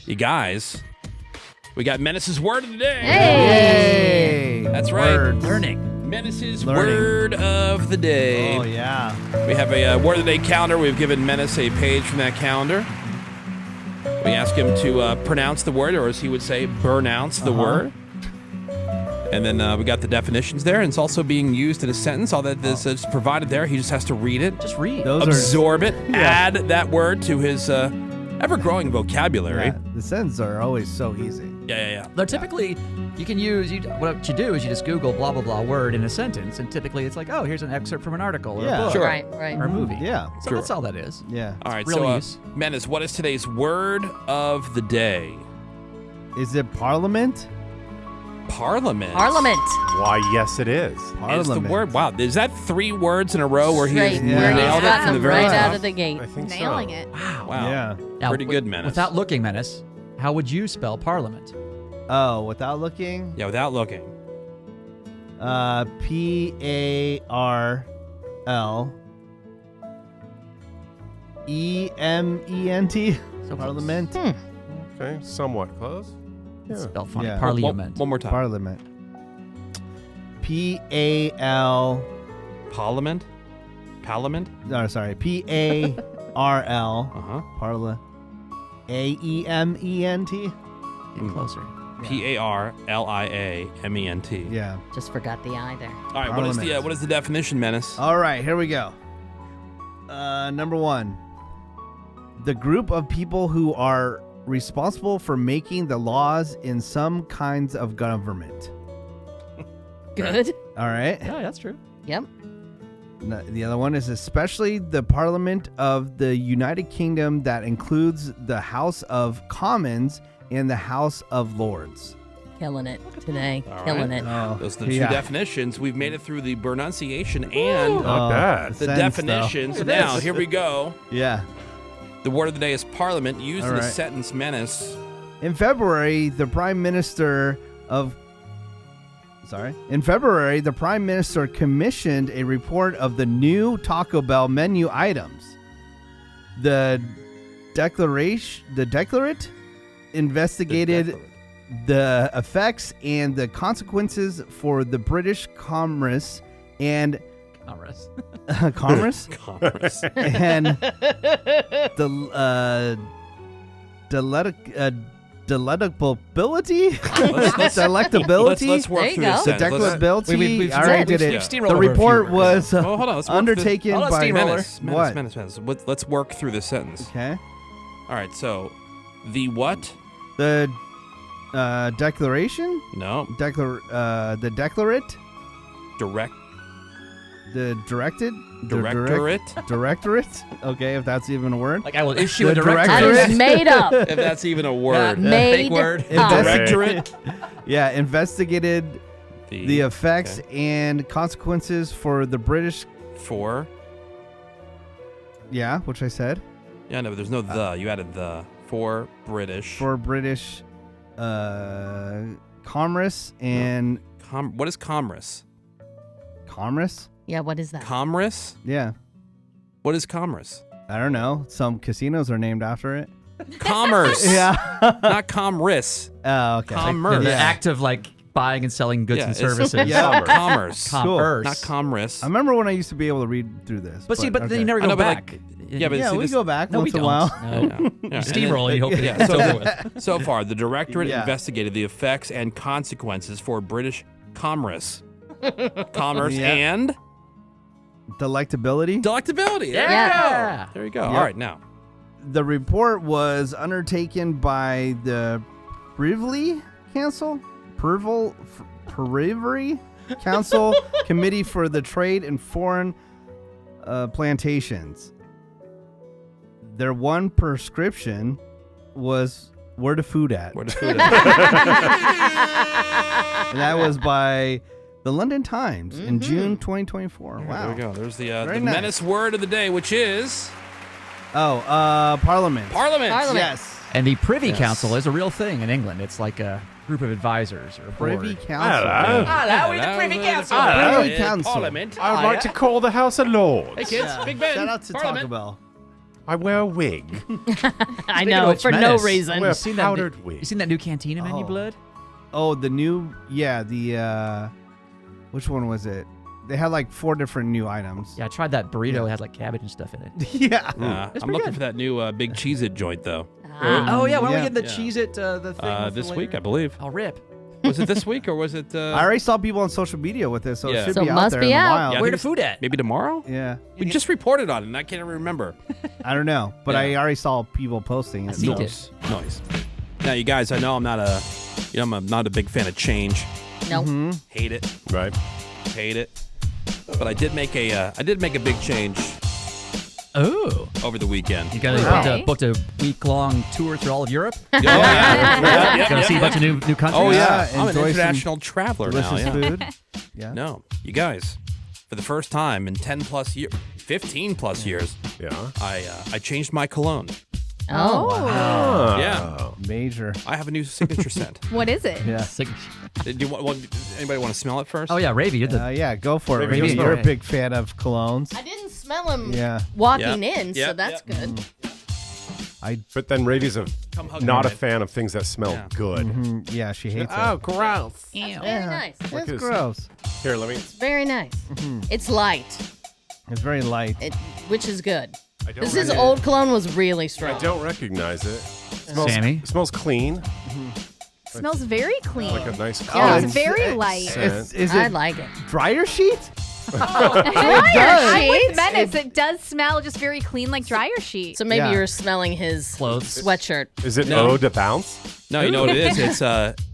You guys, we got Menace's word of the day. Hey! That's right. Words. Learning. Menace's word of the day. Oh, yeah. We have a word of the day calendar. We've given Menace a page from that calendar. We ask him to pronounce the word, or as he would say, burnounce the word. And then we got the definitions there, and it's also being used in a sentence. All that is provided there. He just has to read it. Just read. Absorb it. Yeah. Add that word to his ever-growing vocabulary. Yeah, the sentences are always so easy. Yeah. Though typically, you can use, what you do is you just Google blah, blah, blah word in a sentence, and typically it's like, oh, here's an excerpt from an article or a book. Sure. Right. Or a movie. Yeah. So that's all that is. Yeah. All right, real use. Menace, what is today's word of the day? Is it parliament? Parliament. Parliament. Why, yes, it is. Parliament. Is the word. Wow, is that 3 words in a row where he has Straight. Yeah. nailed it Got from the him very right top? out of the gate. I think Nailing so. it. Wow. Yeah. Now, Pretty good, Menace. Without looking, Menace, how would you spell parliament? Oh, without looking? Yeah, without looking. Parlement. So Parliament. Okay, somewhat close. Yeah. Spell funny. Yeah. Parliament. One more time. Parliament. P-A-L. Parliament? Parliament? No, sorry. P-A-R-L. Uh-huh. Parla. A-E-M-E-N-T. Get closer. P-A-R-L-I-A-M-E-N-T. Yeah. Just forgot the I there. All right, Parliament. what is the definition, Menace? All right, here we go. Number 1. The group of people who are responsible for making the laws in some kinds of government. Good. All right. Yeah, that's true. Yep. The other one is especially the Parliament of the United Kingdom that includes the House of Commons and the House of Lords. Killing it today. All Killing right. it. Oh, Those are the 2 definitions. We've made it through the pronunciation and Not bad. the sentence, definitions. It Now, is. here we go. Yeah. The word of the day is parliament, used All in a right. sentence, Menace. In February, the Prime Minister commissioned a report of the new Taco Bell menu items. The Declarate investigated the effects and the consequences for the British commerce and Commerce. and delectability. Delectability. Let's work There you through go. this The sentence. declarability. We've I already did we've it. steamrolled The over a few report words. was Well, hold on. Let's work undertaken Hold on, by steamroller. Menace. Let's work through this sentence. Okay. All right, so the what? The declaration. No. The declarate. Direct. The directed. Directorate. Directorate. Okay, if that's even a word. Like I will issue The a directive. That directorate. is made up. If that's even a word. Made Fake word. up. Directorate. Yeah, investigated the effects okay. and consequences for the British. For. Yeah, which I said. Yeah, no, but there's no the. You added the. For British. For British commerce and What is commerce? commerce. Yeah, what is that? Commerce? Yeah, What is commerce? I don't know. Some casinos are named after it. Commerce. Yeah. Not commerce. Oh, okay. Commerce. The Yeah. act of like buying and selling goods and it's- services. Yeah. Commerce. Commerce. Not commerce. I remember when I used to be able to read through this. But see, but then okay. you never I know, go but back. like- yeah, but Yeah, see, we this- go back No, once we in a don't. while. No. Yeah. Steamroll, you hope it Yeah, gets over with. so far, the directorate Yeah. investigated the effects and consequences for British commerce. Commerce Yeah. and Delectability. delectability. Yeah. There you go. Yep. All right, now. The report was undertaken by the Privy Council, Privy Council Committee for the Trade and Foreign Plantations. Their one prescription was where the food at. Where the food is. And that was by the London Times in June 2024. Wow. There we go. There's the Very nice. menace word of the day, which is Oh, Parliament. Parliament. Parliament. Yes. And the Privy Yes. Council is a real thing in England. It's like a group of advisors or a Privy board. Council. Hello. Hello, we're the Privy Council. Privy Council. Parliament. I would like to call the House of Lords. Hey, kids. Big Ben. Shout out to Parliament. Taco Bell. I wear a wig. I Speaking know, of which, for no Menace, I reason. wear a seen that powdered wig. You seen that new cantina menu, Blood? Oh, the new, which one was it? They had like 4 different new items. Yeah, I tried that burrito. It had like cabbage and stuff in it. Yeah. I'm pretty looking good. for that new Big Cheez-It joint, though. Oh yeah, when are we Yeah. getting the Yeah. Cheez-It the thing? This for week, later? I believe. I'll rip. Was it this week or was it? I already saw people on social media with this, so Yeah. it should So be it out must there be in the out. wild. Yeah. Where I the think food at? Maybe tomorrow. Yeah. We just reported on it, and I can't remember. I don't know, but Yeah. I already saw people posting it. seen so- it. Nice. Now, you guys, I know I'm not I'm not a big fan of change. No. Mm-hmm. Hate it. Right. Hate it. But I did make a big change Oh. over the weekend. You got Okay. booked a week-long tour through all of Europe? Yeah. Gonna see a bunch of new countries? Oh yeah, Yeah, I'm an enjoy some international traveler now. Delicious Yeah. food. Yeah. No, you guys, for the first time in 10 plus years, 15 plus years, Yeah. I changed my cologne. Oh. Yeah, Major. I have a new signature scent. What is it? Yeah. Do you anybody want to smell it first? Oh yeah, Ravi, you're the Yeah, go for it. Maybe Maybe you'll you're a smell it. big fan of colognes. I didn't smell him Yeah. walking Yep. in, so Yep, that's yep. good. But then Ravi's Come hug not me, a fan of things that smell Yeah. good. Yeah, she hates Oh, it. gross. Ew. Very nice. Look It's at- gross. Here, let me. Very nice. It's light, It's very light. which is good. I don't This is recognize- old cologne was really strong. I don't recognize it. Smells, Sammy? Smells clean. Smells very clean. Like a nice Yeah, clean it's very light. scent. Is I it like it. dryer sheet? I'm with sheets. Menace. It does smell just very clean, like dryer sheet. So maybe Yeah. you were smelling his Clothes. sweatshirt. Is it No. Ode to Bounce? No, you know what it is?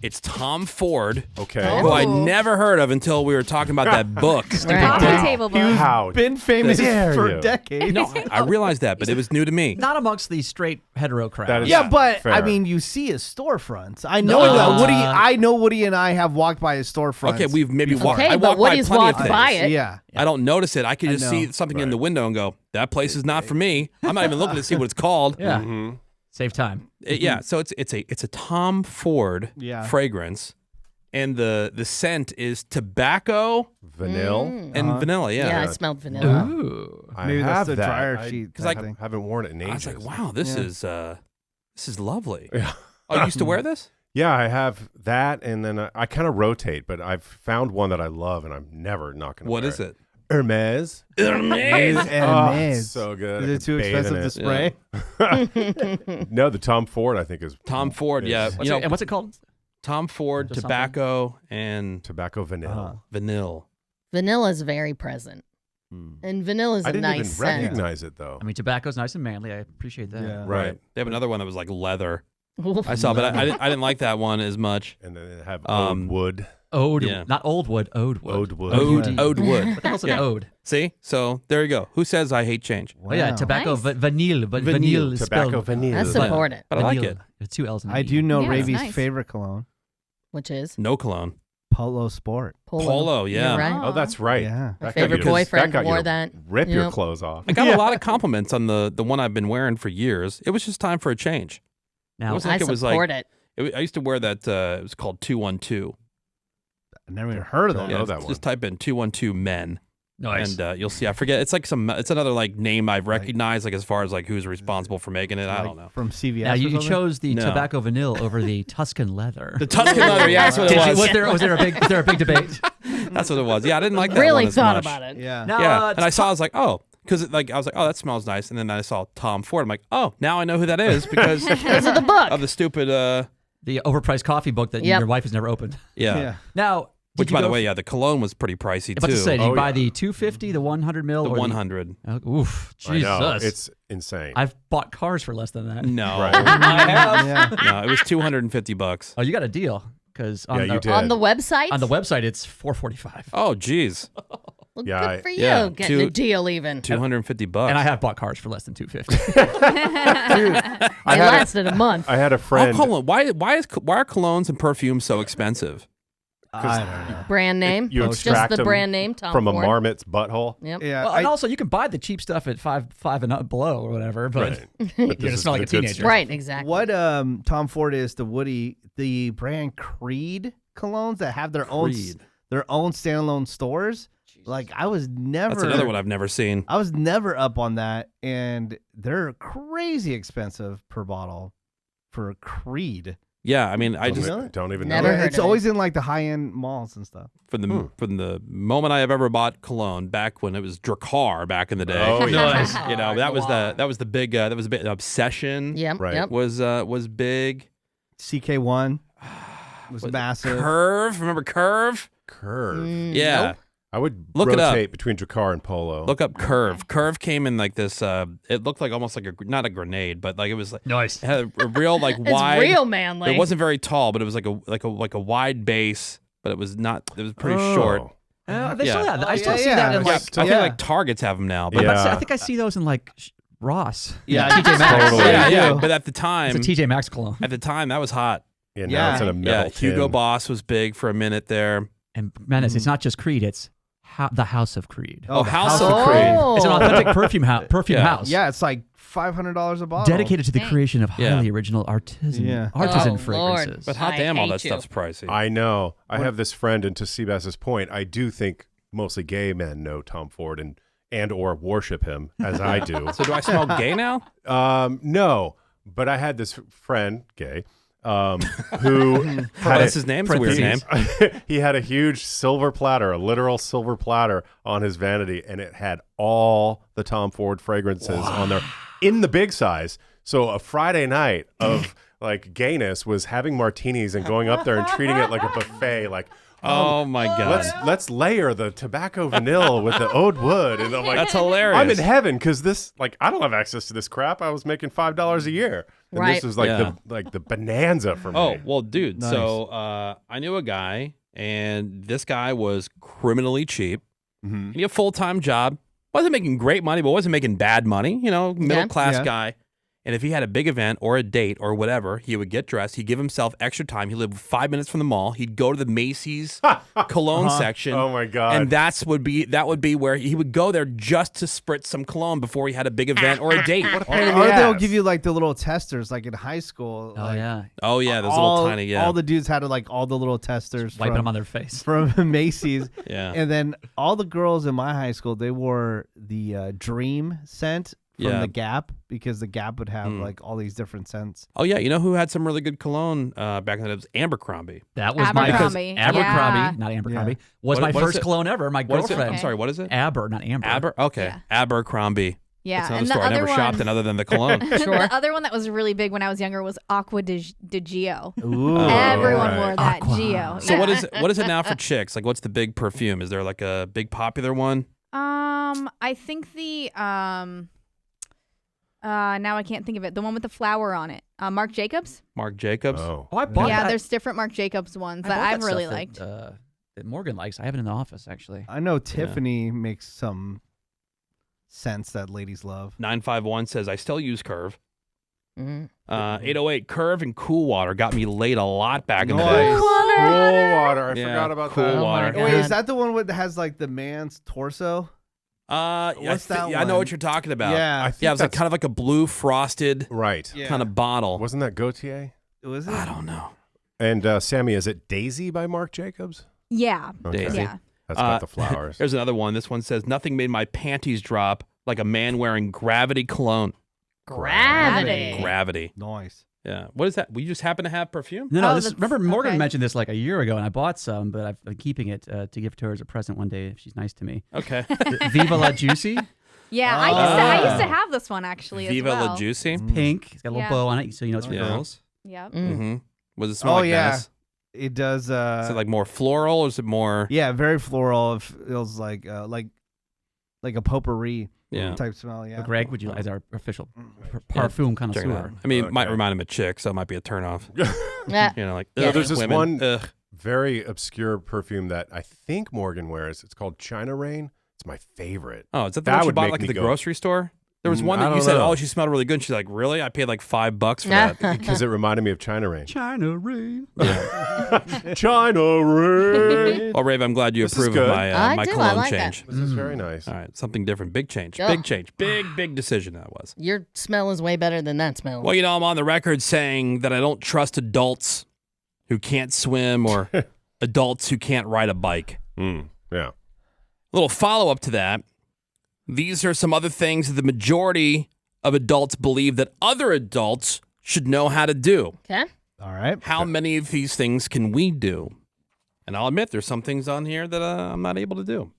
It's Tom Ford, Okay. who I Ooh. never heard of until we were talking about that book. Right. Coffee table book. How? Been famous dare for you. decades. No, I realized that, but it was new to me. not amongst the straight hetero crowd. That is- Yeah, but Fair. I mean, you see his storefronts. I know No. that Woody. I know Woody and I have walked by his storefront. Okay, we've maybe walked. Okay, I but walked by Woody's plenty of walked things. by it. Yeah. I don't notice it. I can I just know. see something in the window and go, "That place is not for me." I'm not even looking to see what it's called. Yeah. Mm-hmm. Save time. Yeah. So it's a Tom Ford Yeah. fragrance, and the scent is tobacco Vanilla. and vanilla. Yeah, Yeah. I smelled vanilla. Ooh. I Maybe that's have the that. dryer I- sheet 'cause I- thing. haven't worn it in I was ages. like, "Wow, this Yeah. is lovely." Yeah. Oh, you used to wear this? Yeah, I have that, and then I kind of rotate, but I've found one that I love, and I'm never not going to What wear is it? Hermes. Hermes. Oh, it's so good. Is I it could too bathe expensive in to it. spray? No, the Tom Ford, I think, is Tom Ford. is Yeah. What's You know, and what's it called? Tom Ford, Just tobacco, and tobacco vanilla. vanilla. Vanilla is very present. And vanilla is I a didn't nice even scent. recognize it, though. I mean, tobacco's nice and manly. I appreciate that. Yeah. Right. They have another one that was like leather. I saw, but I didn't like that one as much. And then they have Um, Ode Wood. Ode, Yeah. not old wood, ode wood. Ode Wood. Ode wood. What the hell's an ode? See? So there you go. Who says I hate change? Oh yeah, Wow. tobacco Nice. vanille, but Vanille. vanille is Tobacco spelled vanilla. That's important. But I like vanille. it. There's 2 L's in the I E. do know Yeah, it's Ravi's nice. favorite cologne, Which is No cologne. Polo Sport. Polo, yeah. You're right. Oh, that's right. Yeah. My That got favorite you to- boyfriend got you wore to that. Rip your Yep. clothes off. I got a lot of compliments on the one I've been wearing for years. It was just time for a change. Now, It was I like it was support like it. I used to wear that. It was called 212. I never even heard of Don't that. know that Just type in 212 men, nice. and you'll see. I forget. It's like it's another like name I've recognized, like as far as like who's responsible for making it. I Like don't know. From CVS. now or you something? chose the No. tobacco vanille over the Tuscan leather. The Tuscan leather. Yeah, that's what it Did you- was. was there a big debate? That's what it was. Yeah, I didn't like that Really one as thought much. about it. Yeah. Now, Yeah, it's and I saw. I was like, oh, because like I was like, oh, that smells nice. And then I saw Tom Ford. I'm like, oh, now I know who that is because Because of the book. of the stupid. the overpriced coffee book that Yep. your wife has never opened. Yeah. Yeah. Now, Which, did you by the go way, yeah, the cologne was pretty pricey about too. to say, did Oh, you buy yeah. the 250, the 100 mil, the or 100. Oof, I Jesus! know. It's insane. I've bought cars for less than that. No, Right. I have. Yeah. No, it was $250. Oh, you got a deal because on, Yeah, you did. On the website? on the website it's $445, Oh, geez, Well, Yeah, good for you. yeah, Getting a deal even. $250. and I have bought cars for less than $250. They lasted a month. I had a Oh, friend. cologne. Why are colognes and perfumes so expensive? I don't know. Brand name. You Just extract the them brand name, Tom from Ford. a marmot's butthole. Yep. Yeah. Well, and also you can buy the cheap stuff at five and up below or whatever, but Right. you're But gonna this is smell like the a good teenager. stuff. Right, exactly. what Tom Ford is to Woody, the brand Creed colognes that have their Creed. own standalone stores. Like I was never. That's another one I've never seen. I was never up on that, and they're crazy expensive per bottle for Creed. Yeah, I mean, I just don't even know. Never that. heard It's of always in like the high end malls and stuff. from the moment I have ever bought cologne back when it was Drakkar back in the day. Oh, yeah. Nice. You know, that was the big Obsession. Yep. Right. Yep. Was big. CK1 was massive. Curve, remember Curve? Curve. Yeah. Nope. I would Look it up. rotate between Drakkar and Polo. Look up Curve. Curve came in like this. It looked like almost like not a grenade, but like it was like Nice. it had a real like It's wide. real manly. It wasn't very tall, but it was like a wide base, but it was not. It was pretty short. They Yeah. still have that. I Oh, still yeah, see yeah. that in Yeah, like. I feel like Targets have them now. But Yeah. I think I see those in like Ross. Yeah, TJ Maxx. Totally. yeah, Yeah. But at the time, It's a TJ Maxx cologne. at the time, that was hot. Yeah, now Yeah. it's in a metal Yeah, tin. Hugo Boss was big for a minute there. And Menace, it's not just Creed, it's the House of Creed. Oh, the House House of Creed. Oh. It's an authentic perfume Yeah. house. Yeah, it's like $500 a bottle. Dedicated to the Dang. creation of Yeah. highly original artisan Yeah. artisan Oh, Lord. fragrances. But hot I damn, all hate that you. stuff's pricey. I know. I have this friend, and to Seabass's point, I do think mostly gay men know Tom Ford and or worship him as I do. So do I smell gay now? No, but I had this friend, gay, who had That's his name. It's a weird name. he had a huge silver platter, a literal silver platter on his vanity, and it had all the Tom Ford fragrances on there in the big size. So a Friday night of like gayness was having martinis and going up there and treating it like a buffet, like, Oh my god, let's layer the tobacco vanilla with the oud wood, and I'm like, that's hilarious. I'm in heaven because this, like, I don't have access to this crap. I was making $5 a year, and Right. this was like Yeah. the bonanza for me. Oh well, dude. Nice. So I knew a guy, and this guy was criminally cheap. Mhm. He had a full-time job. Wasn't making great money, but wasn't making bad money. You know, middle-class Yeah. guy. And if he had a big event or a date or whatever, he would get dressed. He'd give himself extra time. He lived 5 minutes from the mall. He'd go to the Macy's cologne section. Oh my god! And that would be where he would go there just to spritz some cologne before he had a big event or a date. Or they'll give you like the little testers, like in high school. Oh, like, yeah. Oh yeah, those all, little tiny all the dudes had like all the little testers Wiping from, them on their face. from Macy's. Yeah. And then all the girls in my high school, they wore the Dream scent from Yeah. the Gap, because the Gap would have like all these different scents. Oh yeah, you know who had some really good cologne back in the day? It was Abercrombie. That was my Abercrombie. Abercrombie, Yeah. not Abercrombie, Yeah. was my What is first it? cologne ever. My What is it? girlfriend. I'm sorry, what is it? Aber, not Amber. Okay. Yeah. Abercrombie. Yeah, That's another and store the I never other shopped one, in other than the cologne. the other one that was really big when I was younger was Aqua di Gio. Ooh. Everyone right. wore that Aqua. Gio. So yeah. what is it now for chicks? Like what's the big perfume? Is there like a big popular one? I think the now I can't think of it. The one with the flower on it. Marc Jacobs. Marc Jacobs? Oh, Oh, I bought Yeah, that. there's different Marc Jacobs ones I that bought I've that really stuff liked. that Morgan likes. I have it in the office, actually. I know Tiffany makes some scents that ladies love. 951 says I still use Curve. Mhm. 808 Curve and Cool Water got me laid a lot back in the Nice. day. cool water. I Yeah, forgot about cool that. Oh my water. God. Wait, is that the one that has like the man's torso? What's that I know one? what you're talking about. Yeah. I think Yeah, it was like that's kind of like a blue frosted right. Yeah. kind of bottle. Wasn't that Gautier? Was it? I don't know. And Sammy, is it Daisy by Marc Jacobs? Yeah. Okay. Daisy. Yeah. That's got the flowers. There's another one. This one says nothing made my panties drop like a man wearing Gravity cologne. Gravity. Gravity. Nice. Yeah. What is that? We just happen to have perfume? No, Oh, this. that's- Remember, Morgan okay. mentioned this like a year ago, and I bought some, but I've been keeping it to give to her as a present one day if she's nice to me. Okay. Viva La Juicy. Yeah, Oh. I used to have this one actually Viva as well. La Juicy. Pink. It's got a little Yeah. bow on it, so you know it's for Yeah. girls. Yep. Mm-hmm. Was it smell Oh, like yeah. Menace? It does. Is it like more floral or is it more? Yeah, very floral. It feels like a potpourri Yeah. type smell. Yeah. But Greg, would you as our official Yeah. parfum Check it out. connoisseur? I mean, it might Okay. remind him of chick, so it might be a turnoff. Yeah. You know, like Yeah, ugh, there's this women, one- ugh. Very obscure perfume that I think Morgan wears. It's called China Rain. It's my favorite. Oh, is that the That one you would bought make like at me the go- grocery store? There was one I that you don't said, know. "Oh, she smelled really good." And she's like, "Really?" I paid like $5 for that. Because it reminded me of China Rain. China Rain. China Rain. Well, Rave, I'm glad you This is approve of good. my I my do, I cologne like that. change. This is very nice. All right, something different. Big change. Ugh. Big change. Big decision that was. Your smell is way better than that smell. Well, you know, I'm on the record saying that I don't trust adults who can't swim or adults who can't ride a bike. Yeah. Little follow-up to that. These are some other things that the majority of adults believe that other adults should know how to do. Okay. All right. How many of these things can we do? And I'll admit there's some things on here that I'm not able to do.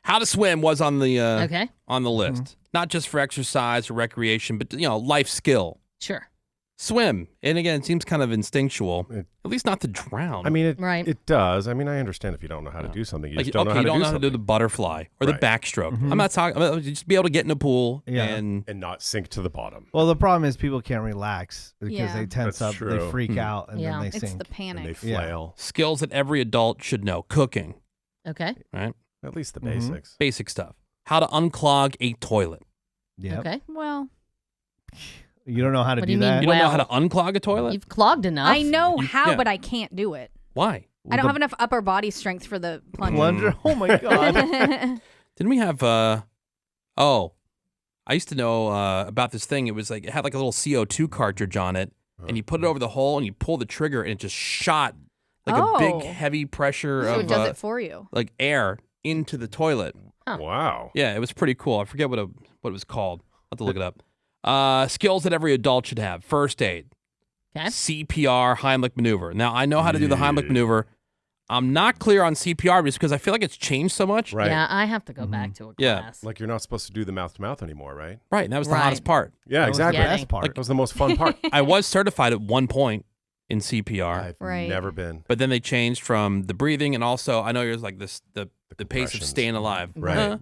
How to swim was on the Okay. on the list. Not just for exercise or recreation, but life skill. Sure. Swim. And again, it seems kind of instinctual. It- At least not to drown. I mean, Right. it does. I mean, I understand if you don't know how to do something, you like, just don't know okay, how you to don't do know how to do something. the butterfly or Right. the backstroke. I'm not talking about just be able to get in a pool Yeah. and And not sink to the bottom. Well, the problem is people can't relax because Yeah. they tense That's up, they true. freak out, and Yeah. then they It's sink. the And they panic. flail. skills that every adult should know. Cooking, Okay. right? At least the Mhm. basics. Basic stuff. How to unclog a toilet. Yep. Okay. Well, You don't know how to What do do you mean, that? You don't know how Well, to unclog a toilet? You've clogged enough. I know how, yeah. but I can't do it. Why? I don't have enough upper body strength for the plunger. Plunger. Oh my god. Didn't we have I used to know about this thing. It was like it had like a little CO2 cartridge on it, and you put it over the hole and you pull the trigger and it just shot like a Oh. big heavy pressure So of it does it for you. like air into the toilet. Huh. Wow. Yeah, it was pretty cool. I forget what it was called. I'll have to look it up. Skills that every adult should have. First aid. Okay. CPR, Heimlich maneuver. Now, I know how to do the Heimlich Yeah. maneuver. I'm not clear on CPR just because I feel like it's changed so much. Right. Yeah, I have to go back to a Yeah. class. Like you're not supposed to do the mouth-to-mouth anymore, right? Right, and that was the Right. hottest part. Yeah, That was the exactly. getting- best part. That was the most fun part. I was certified at one point in CPR, I've Right. never been. but then they changed from the breathing and also I know there's like this the pace of compressions. staying alive. Right.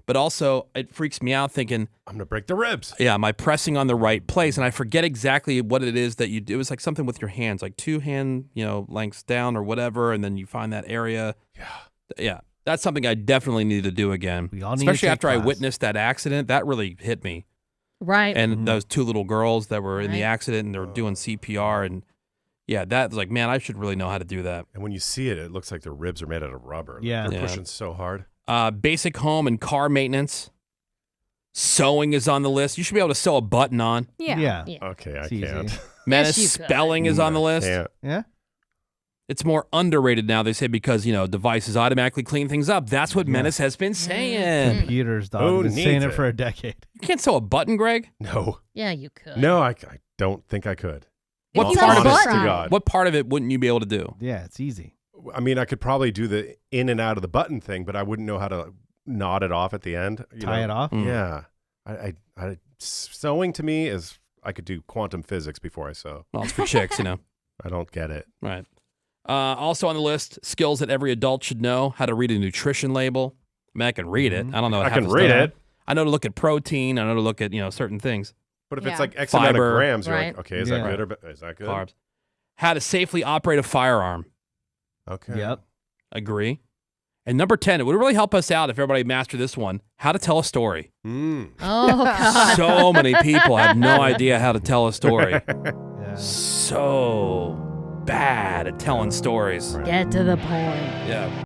But also it freaks me out thinking, I'm gonna break the ribs. yeah, am I pressing on the right place? And I forget exactly what it is that you do. It was like something with your hands, like 2 hand, lengths down or whatever, and then you find that area. Yeah. Yeah. That's something I definitely need to do again. We all need to Especially take after I class. witnessed that accident. That really hit me. Right. And those 2 little girls that were in the Right. accident and they were doing CPR. And yeah, that was like, man, I should really know how to do that. And when you see it, it looks like their ribs are made out of rubber. Yeah. They're Yeah. pushing so hard. Basic home and car maintenance. Sewing is on the list. You should be able to sew a button on. Yeah. Yeah. Yeah. Okay, I It's easy. can't. Menace you could. spelling is on the list. Can't. Yeah. It's more underrated now, they say, because, devices automatically clean things up. That's what Menace has been saying. Computers, dog. Who I've been saying needs it it? for a decade. You can't sew a button, Greg? No. Yeah, you could. No, I don't think I could. What If you part have of a it? Honest to button. God. What part of it wouldn't you be able to do? Yeah, it's easy. I mean, I could probably do the in and out of the button thing, but I wouldn't know how to knot it off at the end. Tie it off. Mm. Yeah. Sewing to me is, I could do quantum physics before I sew. Well, it's for chicks, I don't get it. Right. Also on the list, skills that every adult should know: how to read a nutrition label. I mean, I can read it. I don't know. what I can half the read stuff- it, I know to look at protein. I know to look at certain things, but if Yeah. it's like X amount of Fiber. grams, you're Right. like, okay, is Yeah. that good or is that good? carbs. How to safely operate a firearm. Okay. Yep. Agree. And number 10, it would really help us out if everybody mastered this one: how to tell a story. Mm. Oh, God. So many people have no idea how to tell a story. Yeah. So bad at telling stories. Get to the point. Yeah.